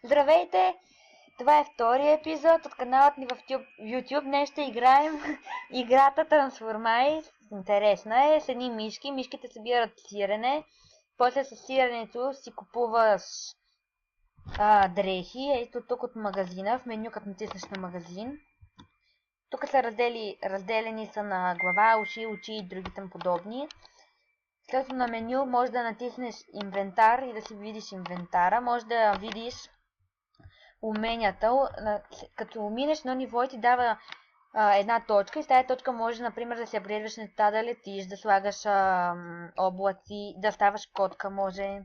Здравейте! Това е втория епизод от каналът ни в YouTube. Днес ще играем играта Transformice. Интересна е, с едни мишки. Мишките събират сирене. После с сиренето си купуваш дрехи. Ето тук от магазина, в меню като натиснеш на магазин. Тук са разделени са на глава, уши, очи и други там подобни. След на меню може да натиснеш инвентар и да си видиш инвентара. Може да видиш уменията. Като минеш на ниво и ти дава една точка и с тази точка може, например, да се апгрейдваш неща, да летиш, да слагаш облаци, да ставаш котка, може.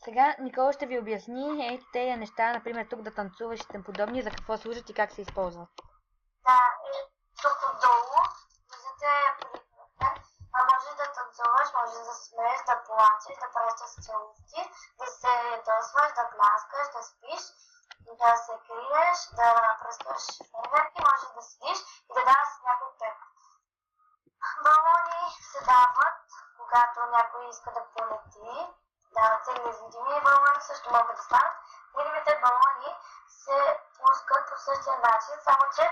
Сега Никола ще ви обясни тези неща, например тук да танцуваш и тем подобни, за какво служат и как се използват. Да, и тук отдолу виждате приходите. Може да танцуваш, може да се смееш, да плачеш, да пращаш целувки, да се ядосваш, да пляскаш, да спиш, да се криеш, да пръскаш фейерверки, може да седиш и да даваш някой теб. Балони се дават, когато някой иска да полети. Дават се невидими балони, също могат да станат. Видимите балони се пускат по същия начин, само че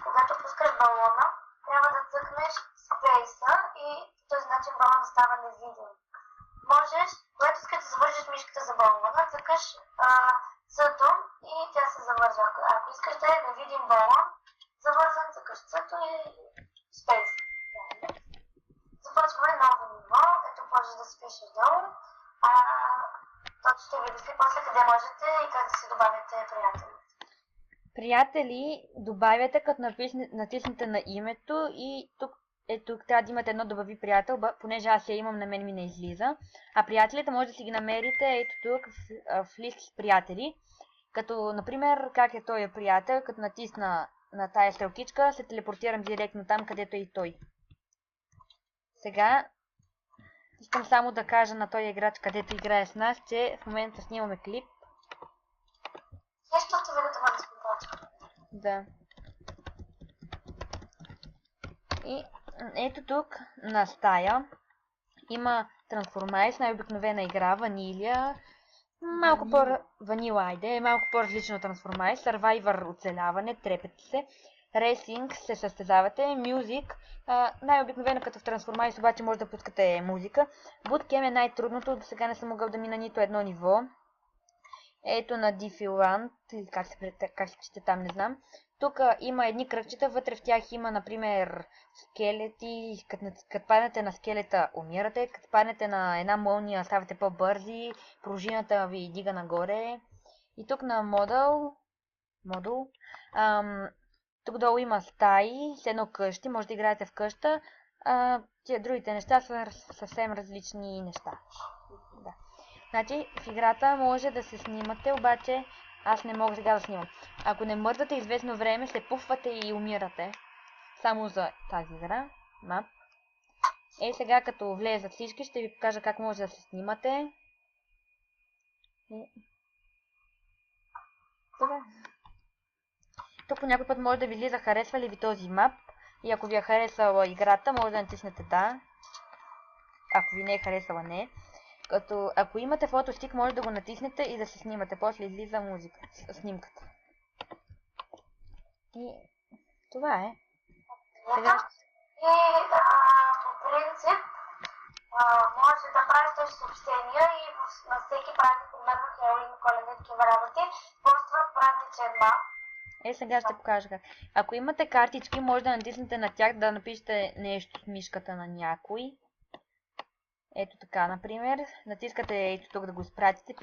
когато пускаш балона, трябва да цъкнеш спейса и по този начин балона става невидим. Можеш, когато искаш да завържеш мишката за балона, цъкаш цъто и тя се завържа. Ако искаш да е невидим балон, завързан, цъкаш цъто и спейс. Започваме ново ниво, ето можеш да спишеш долу. Тото ще ви обясни после къде можете и как да си добавяте приятели. Приятели добавяте като натиснете на името и тук трябва да имате едно добави приятел, понеже аз я имам, на мен ми не излиза. А приятелите може да си ги намерите ето тук в лист с приятели. Като, например, как е този приятел, като натисна на тая стрелкичка, се телепортирам директно там, където е и той. Сега искам само да кажа на този играч, където играе с нас, че в момента снимаме клип. Нещо ще ви да бъде спокойно. Да. И ето тук на стая има Transformice, най-обикновена игра, ванилия, малко по-ванила, малко по-различно от Transformice, Survivor оцеляване, трепете се, Racing се състезавате, Music, най-обикновено като в Transformice, обаче може да пускате музика. Bootcamp е най-трудното, до сега не съм могъл да мина нито едно ниво. Ето на Diffiland, или как се чете там, не знам. Тук има едни кръгчета, вътре в тях има, например, скелети. Като паднете на скелета, умирате. Като паднете на една молния, ставате по-бързи. Пружината ви дига нагоре. И тук на модул, тук долу има стаи, с едно къщи, може да играете в къща. Тия другите неща са съвсем различни неща. Да. Значи в играта може да се снимате, обаче аз не мога сега да снимам. Ако не мърдате известно време, се пуфвате и умирате. Само за тази игра. Мап. Сега като влезат всички, ще ви покажа как може да се снимате. Тук по някой път може да ви излиза харесва ли ви този мап. И ако ви е харесала играта, може да натиснете да. Ако ви не е харесала не. Като ако имате фотостик, може да го натиснете и да се снимате. После излиза снимката. И това е. Сега... И по принцип може да правите съобщения и на всеки празник, примерно Хелоуин, Коледа, такива работи, постват празничен мап. Сега ще покажа как. Ако имате картички, може да натиснете на тях, да напишете нещо с мишката на някой. Ето така, например. Натискате ето тук да го изпратите.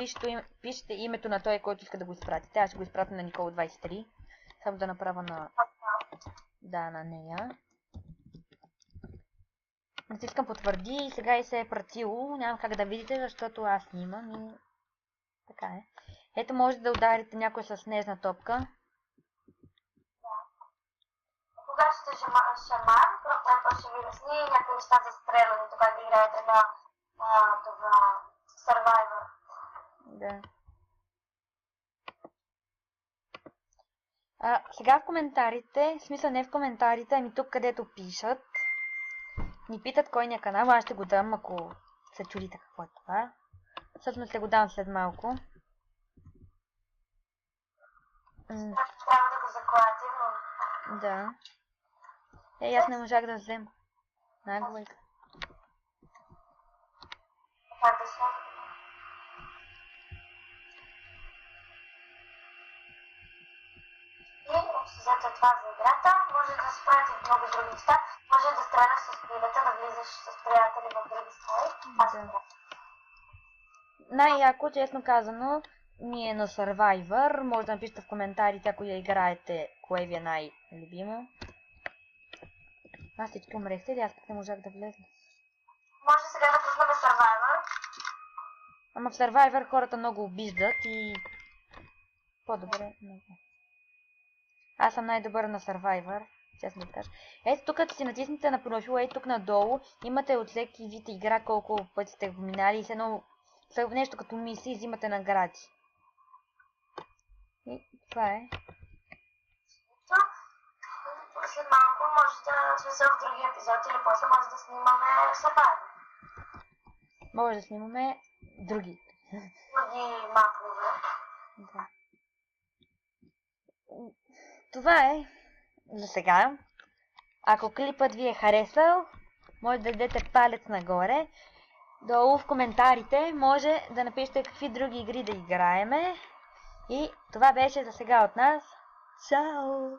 Пишете името на той, който иска да го изпратите. Аз ще го изпратя на Никола 23. Само да направя на... Да, на нея. Натискам потвърди и сега и се е пратило. Няма как да видите, защото аз снимам и... Така е. Ето може да ударите някой с снежна топка. Когато сте шаман, той ще ви разни някакви неща за стрелянето, как да играете на това Survivor. Да. Сега в коментарите, в смисъл не в коментарите, ами тук където пишат, ни питат кой ни е канал, аз ще го дам, ако се чудите какво е това. Всъщност ще го дам след малко. Трябва да го заклатим, но... Да. Аз не можах да взема. Нагло игра. Как да се... И общо това за играта. Може да се правите в много други неща. Може да стреляш с пилета, да влизаш с приятели в други страни. Да. Най-яко, честно казано, ние на Survivor. Може да напишете в коментарите, ако я играете, кое ви е най-любимо. Аз всички умрехте ли? Аз пък не можах да влезна. Може сега да пуснем Survivor. Ама в Survivor хората много обиждат и... По-добре, не знам. Аз съм най-добър на Survivor, честно да кажа. Ето тук, като си натиснете на профила, ето тук надолу, имате от всеки вид игра колко пъти сте го минали и след нещо като мисии взимате награди. И това е. След малко може да сме в други епизоди или после може да снимаме Survivor. Може да снимаме други. Други мапове. Да. Това е за сега. Ако клипът ви е харесал, може да дадете палец нагоре. Долу в коментарите може да напишете какви други игри да играеме. И това беше за сега от нас. Чао!